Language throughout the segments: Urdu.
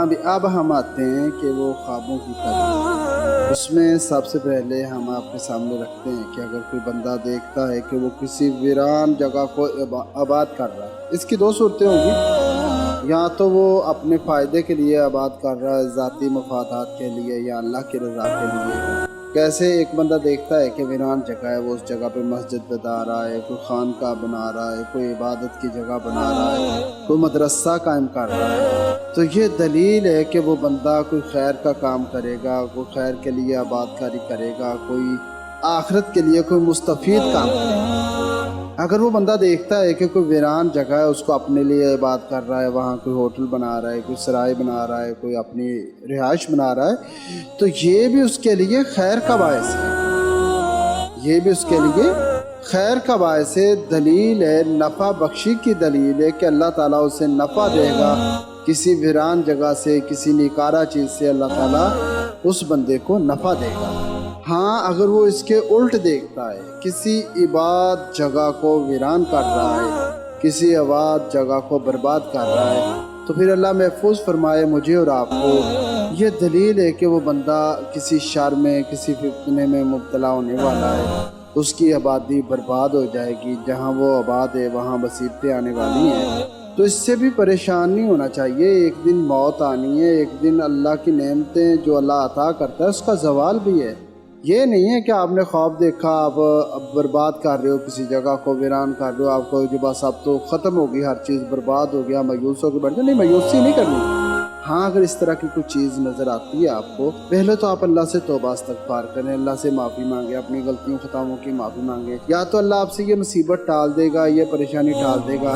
ہاں بھی اب ہم آتے ہیں کہ وہ خوابوں کی تعبیر، اس میں سب سے پہلے ہم آپ کے سامنے رکھتے ہیں کہ اگر کوئی بندہ دیکھتا ہے کہ وہ کسی ویران جگہ کو آباد کر رہا ہے، اس کی دو صورتیں ہوں گی، یا تو وہ اپنے فائدے کے لیے آباد کر رہا ہے، ذاتی مفادات کے لیے یا اللہ کی رضا کے لیے۔ کیسے ایک بندہ دیکھتا ہے کہ ویران جگہ ہے، وہ اس جگہ پہ مسجد بنا رہا ہے، کوئی خانقاہ بنا رہا ہے، کوئی عبادت کی جگہ بنا رہا ہے، کوئی مدرسہ قائم کر رہا ہے، تو یہ دلیل ہے کہ وہ بندہ کوئی خیر کا کام کرے گا، کوئی خیر کے لیے آباد کاری کرے گا، کوئی آخرت کے لیے کوئی مستفید کام کرے گا۔ اگر وہ بندہ دیکھتا ہے کہ کوئی ویران جگہ ہے، اس کو اپنے لیے آباد کر رہا ہے، وہاں کوئی ہوٹل بنا رہا ہے، کوئی سرائے بنا رہا ہے، کوئی اپنی رہائش بنا رہا ہے، تو یہ بھی اس کے لیے خیر کا باعث ہے، یہ بھی اس کے لیے خیر کا باعث ہے، دلیل ہے، نفع بخشی کی دلیل ہے کہ اللہ تعالیٰ اسے نفع دے گا، کسی ویران جگہ سے، کسی نیکارہ چیز سے اللہ تعالیٰ اس بندے کو نفع دے گا۔ ہاں اگر وہ اس کے الٹ دیکھتا ہے، کسی عباد جگہ کو ویران کر رہا ہے، کسی عباد جگہ کو برباد کر رہا ہے، تو پھر اللہ محفوظ فرمائے مجھے اور آپ کو، یہ دلیل ہے کہ وہ بندہ کسی شر میں، کسی فتنے میں مبتلا ہونے والا ہے، اس کی آبادی برباد ہو جائے گی، جہاں وہ آباد ہے وہاں مصیبتیں آنے والی ہیں، تو اس سے بھی پریشان نہیں ہونا چاہیے۔ ایک دن موت آنی ہے، ایک دن اللہ کی نعمتیں جو اللہ عطا کرتا ہے اس کا زوال بھی ہے۔ یہ نہیں ہے کہ آپ نے خواب دیکھا، آپ برباد کر رہے ہو، کسی جگہ کو ویران کر رہے ہو، آپ کو جو بس اب تو ختم ہوگی، ہر چیز برباد ہو گیا، مایوس ہو کے بیٹھ جاؤ۔ نہیں، مایوسی نہیں کرنی۔ ہاں اگر اس طرح کی کوئی چیز نظر آتی ہے آپ کو، پہلے تو آپ اللہ سے توبہ استغفار کریں، اللہ سے معافی مانگیں، اپنی غلطیوں خطاؤں کی معافی مانگیں، یا تو اللہ آپ سے یہ مصیبت ٹال دے گا، یہ پریشانی ٹال دے گا۔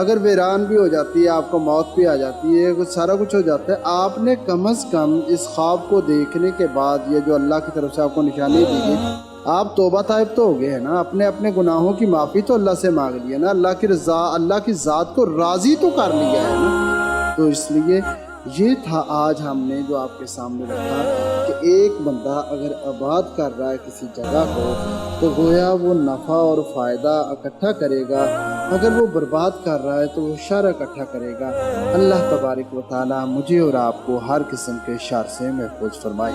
اگر ویران بھی ہو جاتی ہے، آپ کو موت بھی آ جاتی ہے، سارا کچھ ہو جاتا ہے، آپ نے کم از کم اس خواب کو دیکھنے کے بعد، یہ جو اللہ کی طرف سے آپ کو نشانی دی گئی، آپ توبہ طائب تو ہو گئے ہیں نا، اپنے اپنے گناہوں کی معافی تو اللہ سے مانگ لی ہے نا، اللہ کی رضا، اللہ کی ذات کو راضی تو کر لیا ہے نا۔ تو اس لیے یہ تھا آج ہم نے جو آپ کے سامنے رکھا کہ ایک بندہ اگر آباد کر رہا ہے کسی جگہ کو، تو گویا وہ نفع اور فائدہ اکٹھا کرے گا، اگر وہ برباد کر رہا ہے تو وہ شر اکٹھا کرے گا۔ اللہ تبارک و تعالی مجھے اور آپ کو ہر قسم کے شر سے محفوظ فرمائے۔